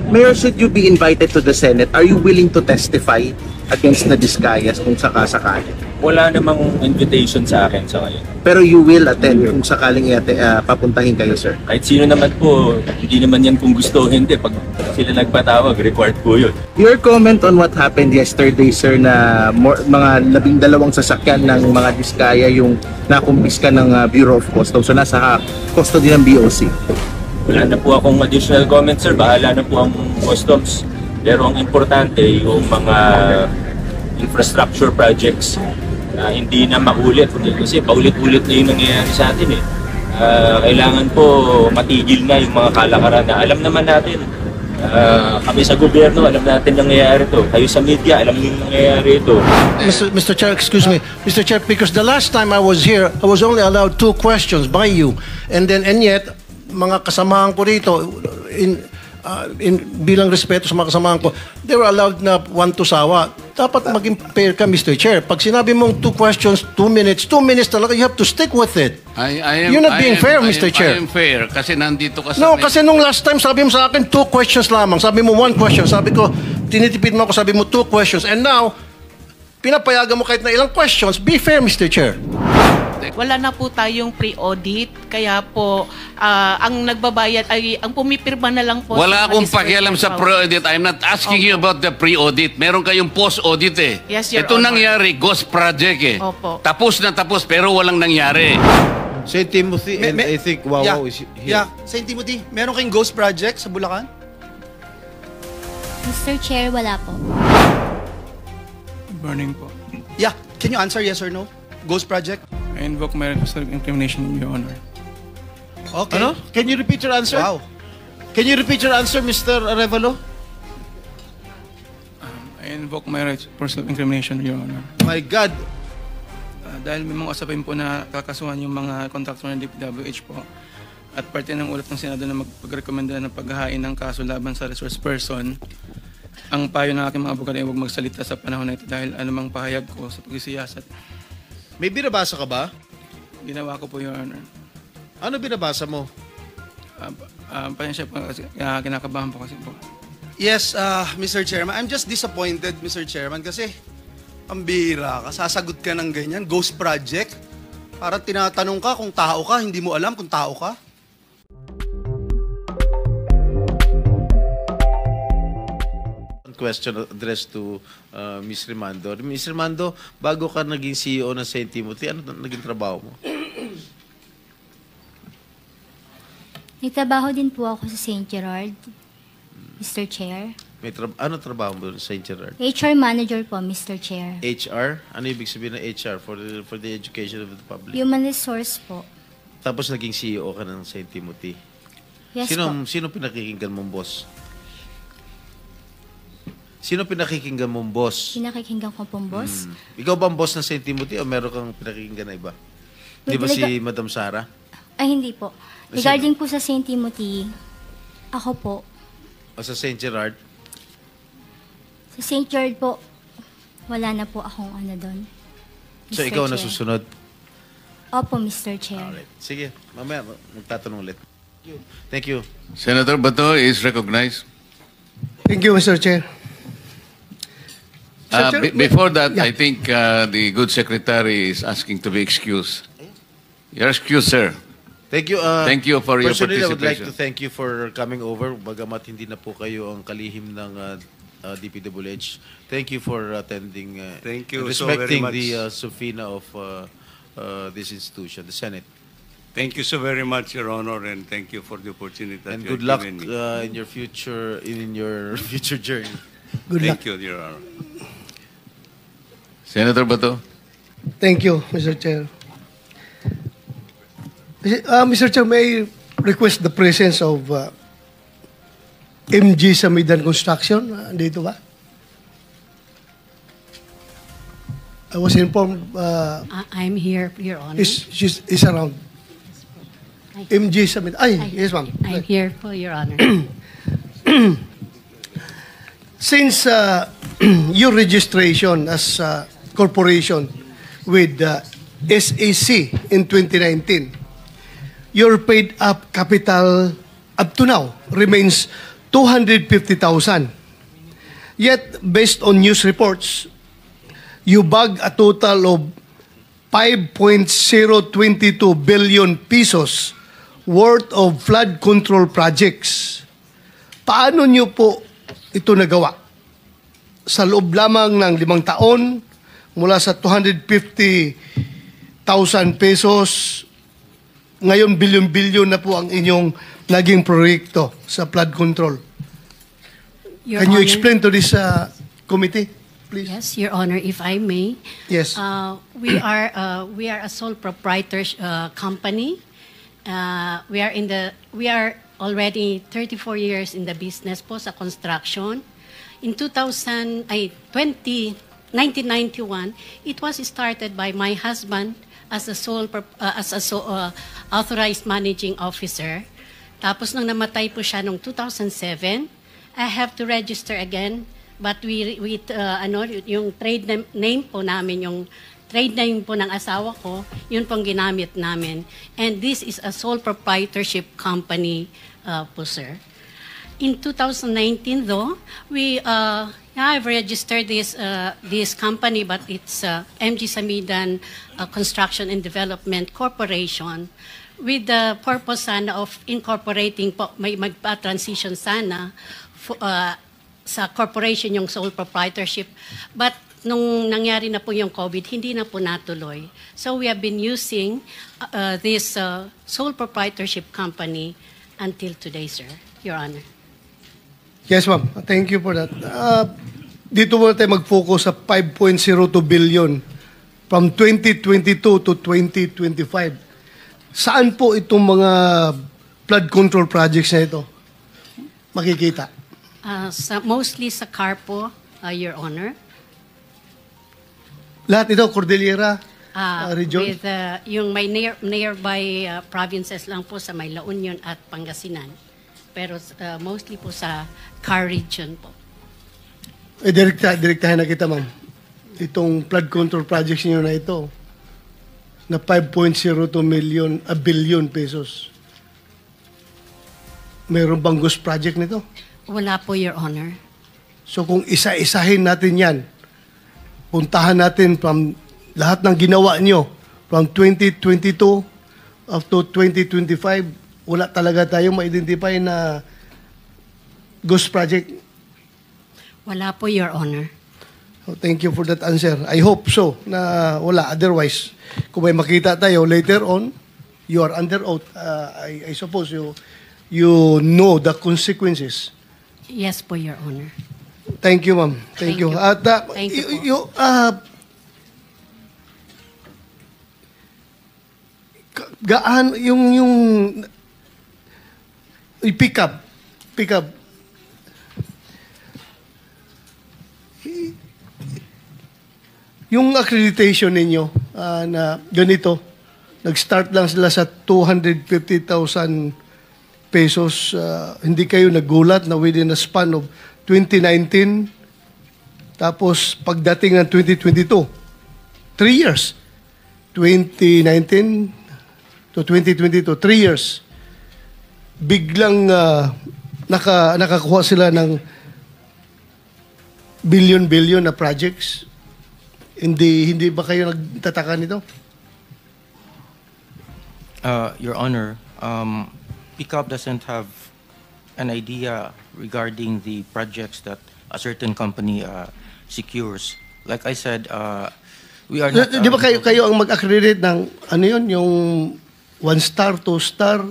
Mayor, should you be invited to the Senate, are you willing to testify against the Discayas kung sakasakali? Wala namang invitation sa akin sa ngayon. Pero you will attend kung sakaling papuntahin kayo, sir? Kahit sino naman po, hindi naman yan kung gusto o hindi. Pag sila nagpatawag, required po yun. Your comment on what happened yesterday, sir, na mga 12 sasakyan ng mga Discaya yung nakumpiska ng Bureau of Customs, so nasa custody ng BOC? Wala na po akong additional comment, sir. Bahala na po ang customs. Pero ang importante, yung mga infrastructure projects na hindi na maulit. Kasi paulit-ulit na yung nangyayari sa atin eh. Kailangan po matigil na yung mga kalakaran na alam naman natin. Kami sa gobyerno, alam natin nangyayari ito. Kayo sa media, alam niyo nangyayari ito. Mr. Chair, excuse me. Mr. Chair, because the last time I was here, I was only allowed 2 questions by you. And yet, mga kasamahan ko rito, bilang respeto sa mga kasamahan ko, they were allowed na 1 to sawa. Dapat maging fair ka, Mr. Chair. Pag sinabi mong 2 questions, 2 minutes talaga, you have to stick with it. You're not being fair, Mr. Chair. I am fair kasi nandito ka sa... No, kasi nung last time, sabi mo sa akin 2 questions lamang. Sabi mo 1 question. Sabi ko, tinitipid mo ako, sabi mo 2 questions. And now, pinapayagan mo kahit na ilang questions. Be fair, Mr. Chair. Wala na po tayong pre-audit, kaya po ang nagbabayad ay ang pumipirma na lang po. Wala akong pakialam sa pre-audit. I'm not asking you about the pre-audit. Meron kayong post-audit eh. Yes, Your Ito Honor. nangyari, ghost project eh. Opo. Tapos na tapos pero walang nangyari. St. Timothy and I think Wawaw is here. Yeah, St. Timothy, meron kayong ghost project sa Bulacan? Mr. Chair, wala po. Burning po. Yeah, can you answer yes or no? Ghost project? I invoke my right of self-incrimination, Your Honor. Okay. Ano? Can you repeat your answer? Wow. Can you repeat your answer, Mr. Arevalo? I invoke my right for self-incrimination, Your Honor. My God. Dahil may mga usapin po na kakasuhan yung mga kontraktor ng DPWH po at parte ng ulat ng Senado na magpagrekomenda ng paghahain ng kaso laban sa resource person, ang payo ng aking mga abogado ay huwag magsalita sa panahon na ito dahil anumang pahayag ko sa pagsisiyasat. May binabasa ka ba? Ginawa ko po, Your Honor. Ano binabasa mo? Pasensya po kasi kinakabahan po kasi po. Yes, Mr. Chairman. I'm just disappointed, Mr. Chairman, kasi ang bihira ka. Sasagot ka ng ganyan. Ghost project. Parang tinatanong ka kung tao ka, hindi mo alam kung tao ka. Question addressed to Ms. Rimando. Ms. Rimando, bago ka naging CEO ng St. Timothy, ano naging trabaho mo? Nagtrabaho din po ako sa St. Gerard, Mr. Chair. Ano trabaho mo sa St. Gerard? HR Manager po, Mr. Chair. HR? Ano ibig sabihin ng HR for the education of the public? Human Resource po. Tapos naging CEO ka ng St. Timothy. Yes po. Sino pinakikinggan mong boss? Sino pinakikinggan mong boss? Pinakikinggan ko pong boss. Ikaw ba ang boss ng St. Timothy o meron kang pinakikinggan na iba? Di ba si Madam Sara? Ay, hindi po. Regarding po sa St. Timothy, ako po. O sa St. Gerard? Sa St. Gerard po, wala na po akong ano doon. So Mr. ikaw Chair. na susunod? Opo, Mr. Chair. Alright. Sige, mamaya magtatanong ulit. Thank you. Senator Bato is recognized. Thank you, Mr. Chair. Before that, I think the good secretary is asking to be excused. You're excused, sir. Thank you. Thank you for your Personally, I would like participation. to thank you for coming over. Bagamat hindi na po kayo ang kalihim ng DPWH. Thank you for attending. Thank you and so very respecting much. the subpoena of this institution, the Senate. Thank you so very much, Your Honor, and thank you for the opportunity that And you good have luck given me. in your future journey. Good luck. Thank you, Your Honor. Senator Bato. Thank you, Mr. Chair. Mr. Chair, may I request the presence of MG Samidan Construction? Dito ba? I was informed I'm here, Your Honor. is around. MG Samidan. Ay, yes, ma'am. I'm here for Your Honor. Since your registration as a corporation with SAC in 2019, your paid-up capital up to now remains 250,000. Yet, based on news reports, you bag a total of 5.022 billion pesos worth of flood control projects. Paano nyo po ito nagawa? Sa loob lamang ng 5 taon, mula sa 250,000 pesos, ngayon bilyon-bilyon na po ang inyong naging proyekto sa flood control. Your Can you Honor. explain to this committee, please? Yes, Your Honor, if I may. Yes. We are a sole proprietor company. We are already 34 years in the business po sa construction. In 1991, it was started by my husband as a authorized managing officer. Tapos nung namatay po siya noong 2007, I have to register again, but yung trade name po namin, yung trade name po ng asawa ko, yun pong ginamit namin. And this is a sole proprietorship company po, sir. In 2019, though, I've registered this company, but it's MG Samidan Construction and Development Corporation, with the purpose sana of incorporating po, may magpa-transition sana sa corporation yung sole proprietorship. But nung nangyari na po yung COVID, hindi na po natuloy. So we have been using this sole proprietorship company until today, sir, Your Honor. Yes, ma'am. Thank you for that. Dito muna tayo mag-focus sa 5.02 billion from 2022 to 2025. Saan po itong mga flood control projects na ito makikita? Mostly sa CAR po, Your Honor. Lahat ito, Cordillera region? With yung may nearby provinces lang po sa may La Union at Pangasinan. Pero mostly po sa CAR region po. Direktahan na kita, ma'am. Itong flood control projects niyo na ito, na 5.02 billion pesos. Mayroon bang ghost project nito? Wala po, Your Honor. So kung isa-isahin natin yan, puntahan natin from lahat ng ginawa nyo, from 2022 up to 2025, wala talaga tayong ma-identify na ghost project. Wala po, Your Honor. So, thank you for that answer. I hope so na wala. Otherwise, kung may makita tayo later on, you are under oath. I suppose you know the consequences. Yes po, Your Honor. Thank you, ma'am. Thank you. At Thank you po. Gaan yung pick up yung accreditation ninyo na ganito, nag-start lang sila sa 250,000 pesos. Hindi kayo nagulat na within a span of 2019, tapos pagdating ng 2022, 3 years. 2019 to 2022, 3 years. Biglang nakakuha sila ng billion na projects. Hindi ba kayo nagtataka nito? Your Honor, PICAP doesn't have an idea regarding the projects that a certain company secures. Like I said, we are not... Di ba kayo ang mag-accredit ng ano yun? Yung 1 star, 2 star,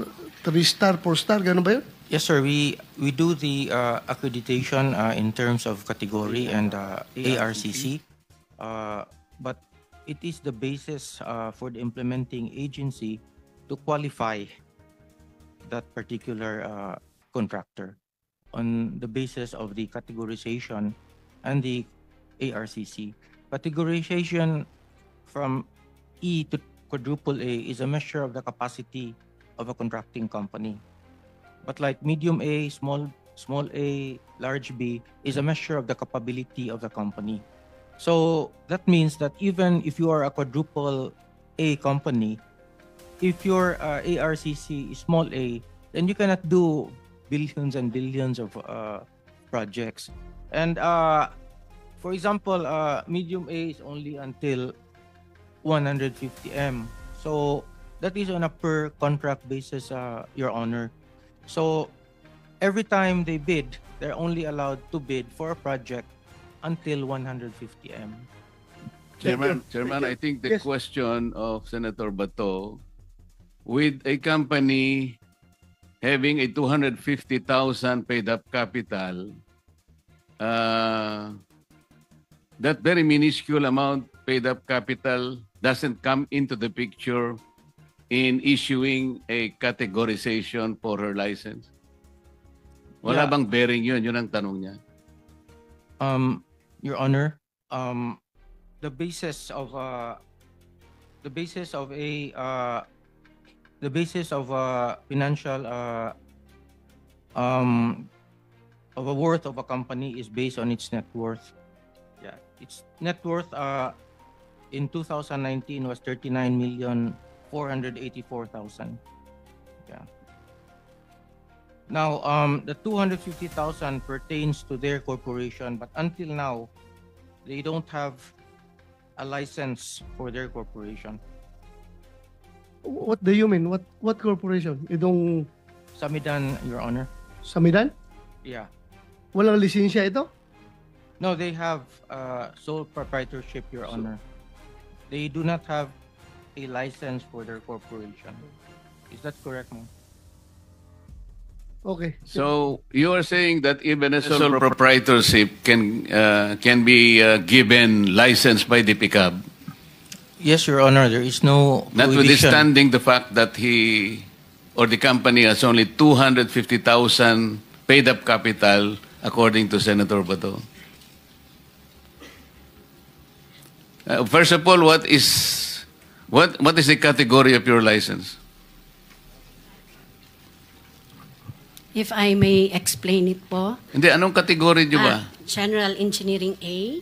3 star, 4 star, gano'n ba yun? Yes, sir. We do the accreditation in terms of category and ARCC. But it is the basis for the implementing agency to qualify that particular contractor on the basis of the categorization and the ARCC. Categorization from E to quadruple A is a measure of the capacity of a contracting company. But like medium A, small a, large B is a measure of the capability of the company. So that means that even if you are a quadruple A company, if your ARCC is small a, then you cannot do billions and billions of projects. And for example, medium A is only until 150 M. So that is on a per contract basis, Your Honor. So every time they bid, they're only allowed to bid for a project until 150 M. Chairman, I think the question of Senator Bato, with a company having a 250,000 paid up capital, that very minuscule amount paid up capital doesn't come into the picture in issuing a categorization for her license? Wala Yeah. bang bearing yun? Yun ang tanong niya. Your Honor, the basis of a financial of a worth of a company is based on its net worth. Yeah, its net worth in 2019 was 39,484,000. Yeah. Now, the 250,000 pertains to their corporation, but until now, they don't have a license for their corporation. What do you mean? What corporation? Itong Samidan, Your Honor. Samidan? Yeah. Walang lisensya ito? No, they have sole proprietorship, Your Honor. They do not have a license for their corporation. Is that correct, ma'am? Okay. So you are saying that even a sole proprietorship can be given license by the PICAB, Yes, Your Honor. There is no prohibition. notwithstanding the fact that he or the company has only 250,000 paid up capital, according to Senator Bato. First of all, what is the category of your license? If I may explain it po. Hindi, anong category niyo ba? General Engineering A.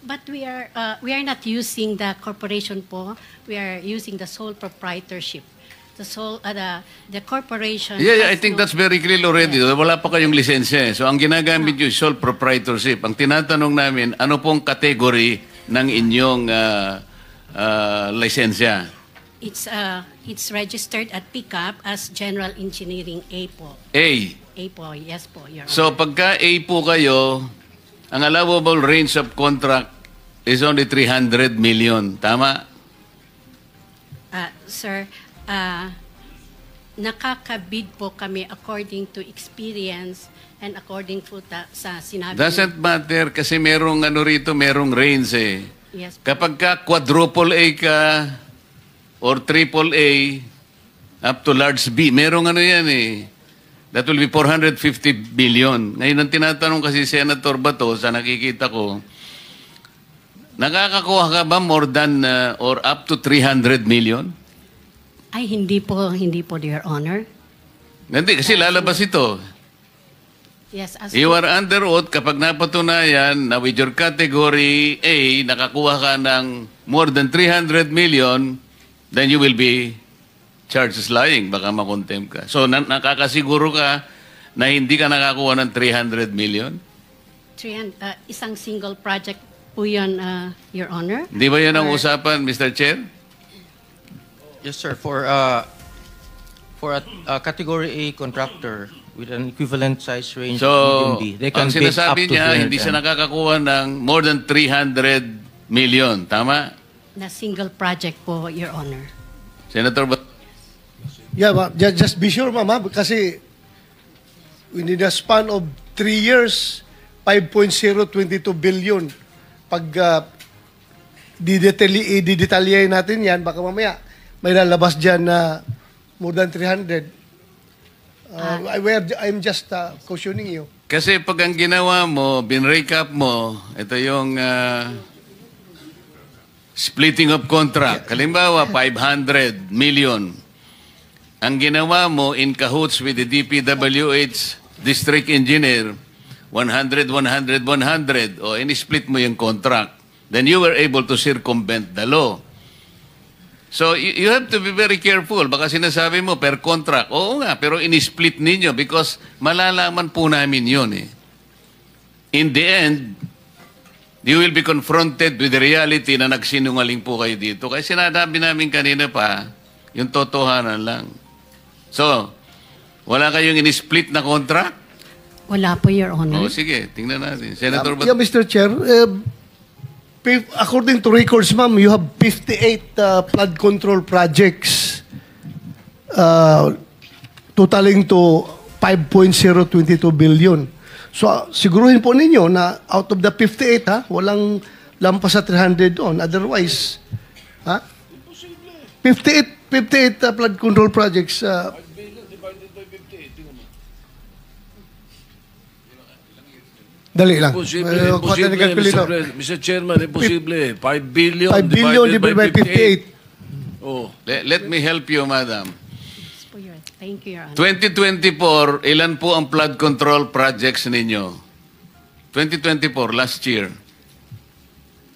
But we are not using the corporation po. We are using the sole proprietorship. The corporation. Yeah, I has think no- that's very clear already. Wala pa kayong lisensya. So ang ginagamit nyo is sole proprietorship. Ang tinatanong namin, ano pong category ng inyong lisensya? It's registered at PICAP as General Engineering A po. A. A po, yes po, Your So Honor. pagka A po kayo, ang allowable range of contract is only 300 million. Tama? Sir, nakakabid po kami according to experience and according po sa sinabi. Doesn't matter kasi merong merong range eh. Yes po. Kapag ka quadruple A ka or triple A up to large B, merong yan eh. That will be 450 billion. Ngayon ang tinatanong kasi Senator Bato, sa nakikita ko, nakakakuha ka ba more than or up to 300 million? Ay, hindi po, Your Honor. Hindi, kasi lalabas ito. Yes, as You are under oath kapag napatunayan na with your category A, nakakuha ka ng more than 300 million, then you will be charged as lying. Baka makontempt ka. So, nakakasiguro ka na hindi ka nakakuha ng 300 million? isang single project po yun, Your Honor. Di ba yan ang usapan, Mr. Chair? Yes, sir. For a category A contractor with an equivalent size range So, of medium B, they can ang bid up sinasabi to niya, 300 hindi siya M. nakakakuha ng more than 300 million. Tama? Na single project po, Your Honor. Senator Yeah, just be sure, mama, kasi within the span of 3 years, 5.022 billion. Pag didetalyahin natin yan, baka mamaya may lalabas dyan na more than 300. I'm just cautioning you. Kasi pag ang ginawa mo, bin-recap mo, ito yung splitting of contract. Halimbawa, 500 million. Ang ginawa mo in cahoots with the DPWH district engineer, 100, 100, 100, o in-split mo yung contract. Then you were able to circumvent the law. So you have to be very careful. Baka sinasabi mo per contract. Oo nga, pero in-split ninyo because malalaman po namin yun eh. In the end, you will be confronted with the reality na nagsinungaling po kayo dito. Kaya sinasabi namin kanina pa, yung totohanan lang. So, wala kayong in-split na contract? Wala po, Your Honor. O sige, tingnan natin. Senator Yeah, Mr. Chair, according to records, ma'am, you have 58 flood control projects totaling to 5.022 billion. So, siguruhin po ninyo na out of the 58, walang lampas sa 300 doon. Otherwise, 58 flood control projects. Dali lang. Mr. Chairman, imposible. 5 billion, 5 billion divided by 58. Oh. Let me help you, madam. Thank you, Your Honor. 2024, ilan po ang flood control projects ninyo? 2024, last year.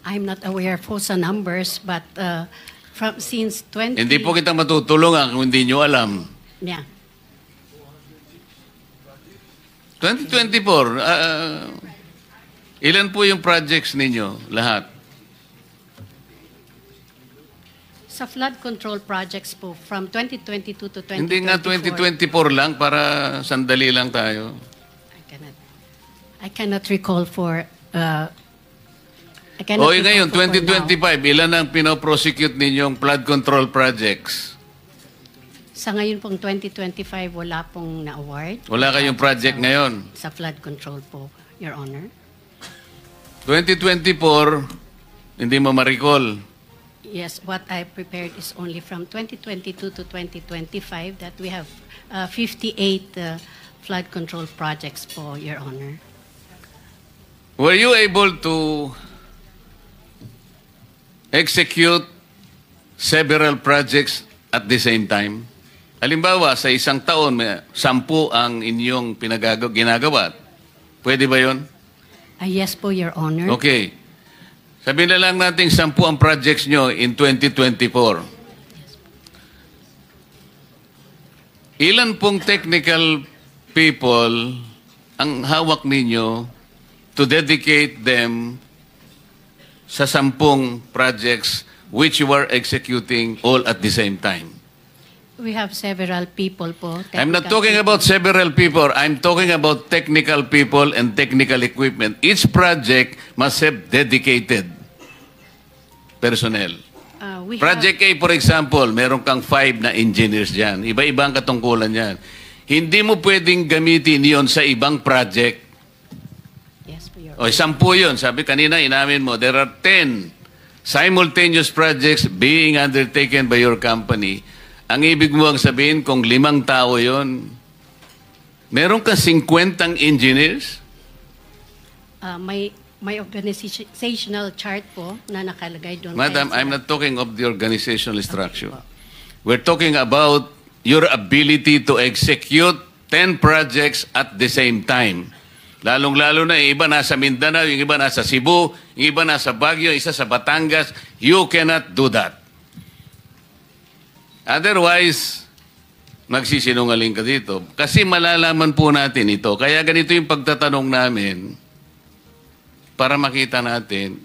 I'm not aware po sa numbers, but since 20... Hindi po kita matutulungan kung hindi nyo alam. Yeah. 2024, ilan po yung projects ninyo? Lahat? Sa flood control projects po, from 2022 to 2024... Hindi nga 2024 lang, para sandali lang tayo. I cannot recall for... O ngayon, 2025, ilan ang pinoprosecute ninyong flood control projects? Sa ngayon pong 2025, wala pong na-award. Wala kayong project ngayon? Sa flood control po, Your Honor. 2024, hindi mo ma-recall. Yes, what I prepared is only from 2022 to 2025 that we have 58 flood control projects po, Your Honor. Were you able to execute several projects at the same time? Halimbawa, sa isang taon, 10 ang inyong ginagawa. Pwede ba yun? Yes po, Your Honor. Okay. Sabihin na lang natin 10 ang projects nyo in 2024. Ilan pong technical people ang hawak ninyo to dedicate them sa 10 projects which you are executing all at the same time? We have several people po. I'm not talking about several people. I'm talking about technical people and technical equipment. Each project must have dedicated personnel. Project A, for example, meron kang 5 na engineers dyan. Iba-iba ang katungkulan yan. Hindi mo pwedeng gamitin yon sa ibang project. Yes, po, Your O, 10 yun. Sabi kanina, inamin mo, there are 10 simultaneous projects being undertaken by your company. Ang ibig mo ang sabihin, kung 5 tao yon, meron ka 50 engineers? May organizational chart po na nakalagay doon. Madam, I'm not talking of the organizational structure. We're talking about your ability to execute 10 projects at the same time. Lalong-lalo na, yung iba nasa Mindanao, yung iba nasa Cebu, yung iba nasa Baguio, isa sa Batangas. You cannot do that. Otherwise, magsisinungaling ka dito. Kasi malalaman po natin ito. Kaya ganito yung pagtatanong namin para makita natin.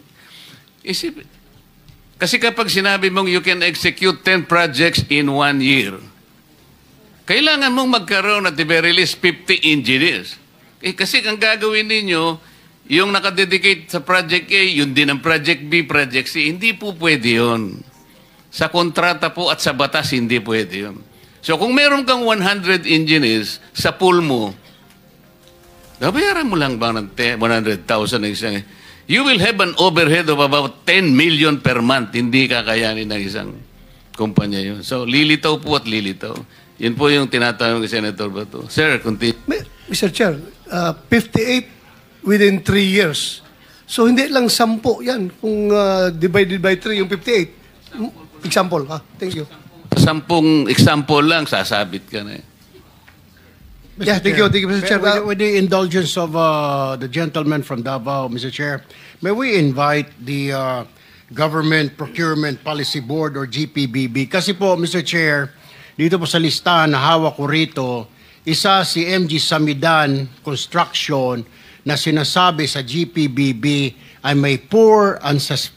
Kasi kapag sinabi mong you can execute 10 projects in 1 year, kailangan mong magkaroon at the very least 50 engineers. Kasi ang gagawin ninyo, yung nakadedicate sa Project A, yun din ang Project B, Project C. Hindi po pwede yun. Sa kontrata po at sa batas, hindi pwede yun. So kung meron kang 100 engineers sa pool mo, babayaran mo lang ba ng 100,000 na isang... You will have an overhead of about 10 million per month. Hindi kakayanin ng isang kumpanya yun. So lilitaw po at lilitaw. Yun po yung tinatanong ni Senator Bato. Sir, continue. Mr. Chair, 58 within 3 years. So hindi lang 10 yan kung divided by 3 yung 58. Example, thank you. 10 example lang, sasabit ka na eh. Yeah, thank you, Mr. Chair. With the indulgence of the gentleman from Davao, Mr. Chair, may we invite the Government Procurement Policy Board or GPBB. Kasi po, Mr. Chair, dito po sa listahan na hawak ko rito, isa si MG Samidan Construction na sinasabi sa GPBB ay may poor,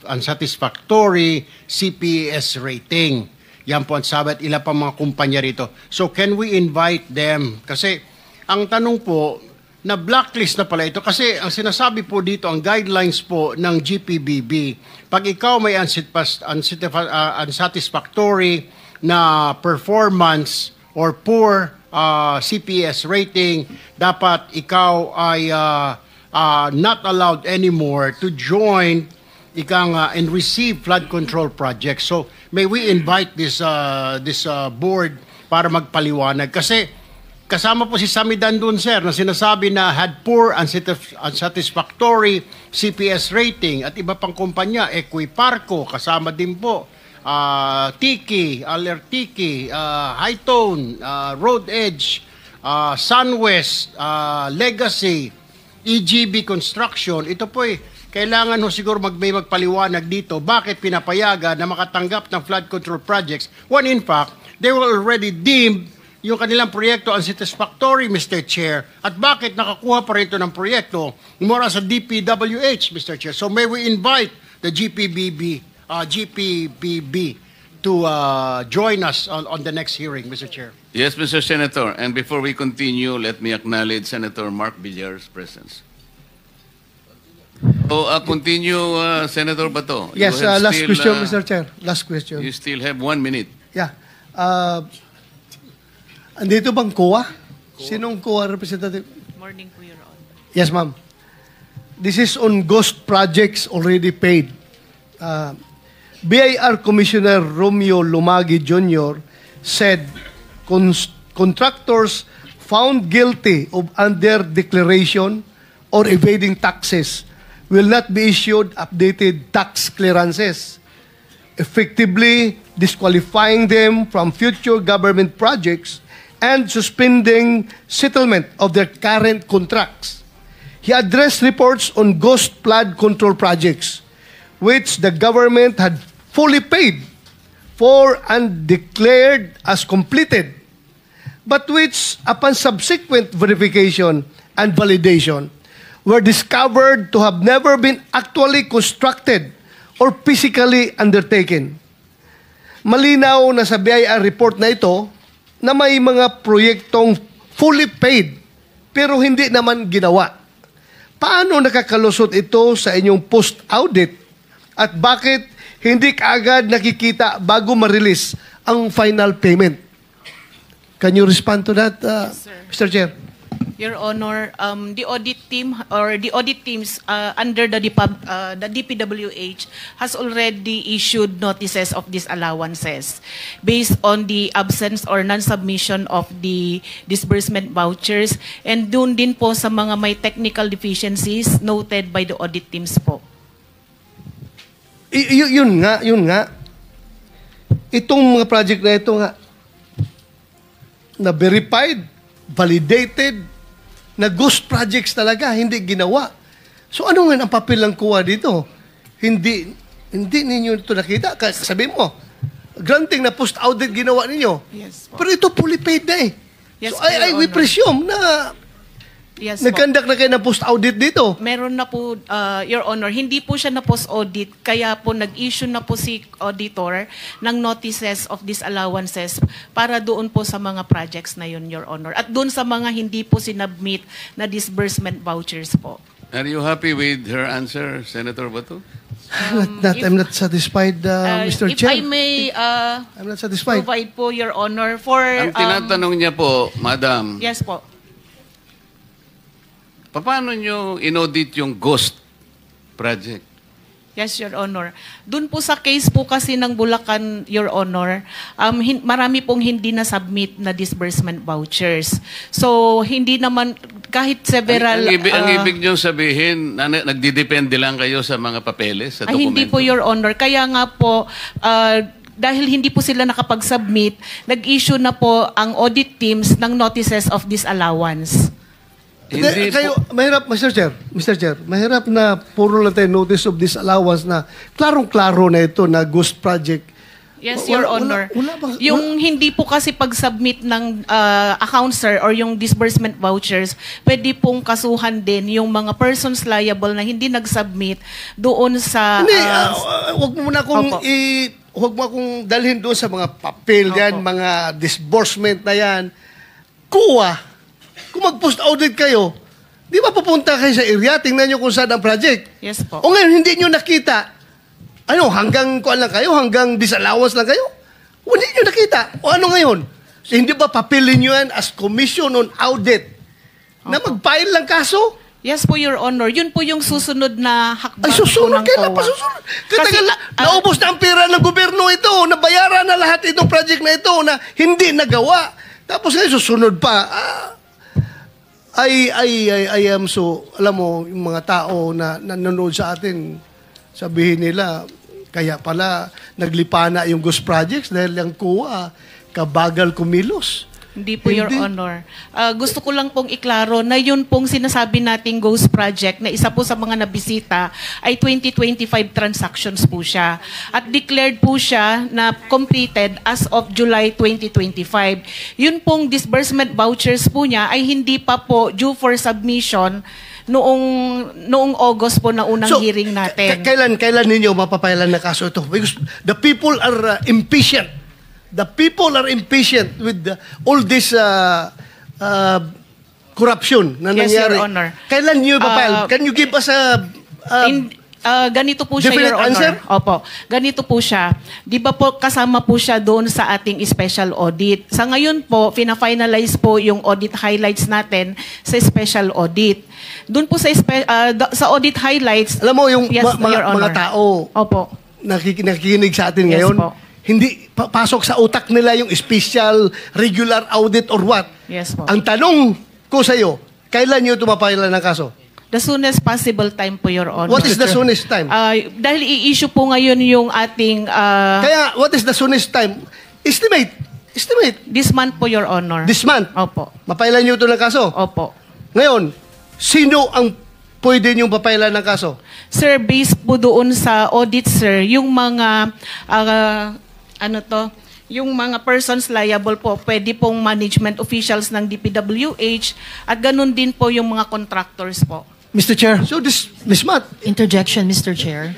unsatisfactory CPS rating. Yan po ang sabi at ilan pa mga kumpanya rito. So can we invite them? Kasi ang tanong po, na blacklist na pala ito kasi ang sinasabi po dito, ang guidelines po ng GPBB, pag ikaw may unsatisfactory na performance or poor CPS rating, dapat ikaw ay not allowed anymore to join and receive flood control projects. So may we invite this board para magpaliwanag kasi kasama po si Samidan dun, sir, na sinasabi na had poor, unsatisfactory CPS rating at iba pang kumpanya, Equiparco, kasama din po, Tiki, Alertiki, Hightone, Road Edge, Sunwest, Legacy, EGB Construction. Ito po kailangan ho siguro may magpaliwanag dito bakit pinapayagan na makatanggap ng flood control projects when in fact, they were already deemed yung kanilang proyekto unsatisfactory, Mr. Chair, at bakit nakakuha pa rin ito ng proyekto mula sa DPWH, Mr. Chair. So may we invite the GPBB to join us on the next hearing, Mr. Chair. Yes, Mr. Senator. And before we continue, let me acknowledge Senator Mark Villar's presence. So, continue, Senator Bato. Yes, You have last still, question, Mr. Chair. Last question. You still have 1 minute. Yeah. Andito bang COA? Sinong COA representative? Morning po, Your Honor. Yes, ma'am. This is on ghost projects already paid. BIR Commissioner Romeo Lumagi Jr. said contractors found guilty of under-declaration or evading taxes will not be issued updated tax clearances, effectively disqualifying them from future government projects and suspending settlement of their current contracts. He addressed reports on ghost flood control projects, which the government had fully paid for and declared as completed, but which, upon subsequent verification and validation, were discovered to have never been actually constructed or physically undertaken. Malinaw na sa BIR report na ito na may mga proyektong fully paid pero hindi naman ginawa. Paano nakakalusot ito sa inyong post-audit at bakit hindi kaagad nakikita bago ma-release ang final payment? Can you respond to that, Yes, sir. Mr. Chair? Your Honor, the audit team or the audit teams under the DPWH has already issued notices of disallowances based on the absence or non-submission of the disbursement vouchers and dun din po sa mga may technical deficiencies noted by the audit teams po. Yun nga. Itong mga project na ito nga, na verified, validated, na ghost projects talaga, hindi ginawa. So ano nga ang papel ng COA dito? Hindi ninyo ito nakita. Sabi mo, granting na post-audit ginawa ninyo. Yes po. Pero ito fully paid na eh. Yes, so Your we Honor. presume na Yes, nag-conduct na kayo ng post-audit dito. Meron na po, Your Honor, hindi po siya na post-audit, kaya po nag-issue na po si auditor ng notices of disallowances para doon po sa mga projects na yun, Your Honor. At doon sa mga hindi po sinubmit na disbursement vouchers po. Are you happy with her answer, Senator Bato? I'm not satisfied, Mr. If Chair. I may I'm not satisfied. provide po, Your Honor, for... Ang tinatanong niya po, Madam, Yes po. paano nyo inaudit yung ghost project? Yes, Your Honor. Doon po sa case po kasi ng Bulacan, Your Honor, marami pong hindi na-submit na disbursement vouchers. So, hindi naman, kahit several... Ang ibig nyo sabihin, nagdidepende lang kayo sa mga papeles, sa dokumento? Hindi po, Your Honor. Kaya nga po, dahil hindi po sila nakapag-submit, nag-issue na po ang audit teams ng notices of disallowance. Hindi Kayo, mahirap, Mr. Chair, mahirap na puro lang tayo notice of disallowance na klarong-klaro na ito na ghost project. Yes, Your Honor. Yung hindi po kasi pag-submit ng account, sir, or yung disbursement vouchers, pwede pong kasuhan din yung mga persons liable na hindi nag-submit doon sa... Hindi, huwag mo na akong huwag mo akong dalhin doon sa mga papel yan, mga disbursement na yan. Kuha. Kung mag-post audit kayo, di ba pupunta kayo sa area, tingnan nyo kung saan ang project. Yes po. O ngayon, hindi nyo nakita. Ano, hanggang kuan lang kayo? Hanggang disallowance lang kayo? O hindi nyo nakita. O ano ngayon? So, hindi ba papilin nyo yan as commission on audit na mag-file lang kaso? Yes po, Your Honor. Yun po yung susunod na hakbang. Ay, susunod. po ng Kailan COA. pa susunod? Kasi, naubos na ang pera ng gobyerno ito. Nabayaran na lahat itong project na ito na hindi nagawa. Tapos ngayon, susunod pa. I am so, alam mo, yung mga tao na nanonood sa atin, sabihin nila, kaya pala naglipa na yung ghost projects dahil yung COA, kabagal kumilos. Hindi po, Your Honor. Gusto ko lang pong iklaro na yun pong sinasabi nating ghost project na isa po sa mga nabisita ay 2025 transactions po siya. At declared po siya na completed as of July 2025. Yun pong disbursement vouchers po niya ay hindi pa po due for submission noong August po na unang hearing natin. Kailan ninyo mapapailan na kaso ito? Because the people are impatient. The people are impatient with all this corruption na Yes, nangyari. Your Honor. Kailan nyo ipapile? Can you give us a ganito po siya, different Your Honor. answer? Opo. Ganito po siya. Di ba po kasama po siya doon sa ating special audit. Sa ngayon po, fina-finalize po yung audit highlights natin sa special audit. Doon po sa audit highlights, alam mo, yung yes, Your Honor. mga tao Opo. nakikinig sa atin Yes ngayon, po. hindi pasok sa utak nila yung special, regular audit or what. Yes po. Ang tanong ko sa iyo, kailan nyo tumapailan ng kaso? The soonest possible time po, Your Honor. What is the soonest time? Dahil i-issue po ngayon yung ating... Kaya, what is the soonest time? Estimate. This month po, Your Honor. This month? Opo. Mapailan nyo ito ng kaso? Opo. Ngayon, sino ang pwede nyo papailan ng kaso? Sir, based po doon sa audit, sir, yung mga... yung mga persons liable po, pwede pong management officials ng DPWH at ganun din po yung mga contractors po. Mr. Chair, so this month. Interjection, Mr. Chair.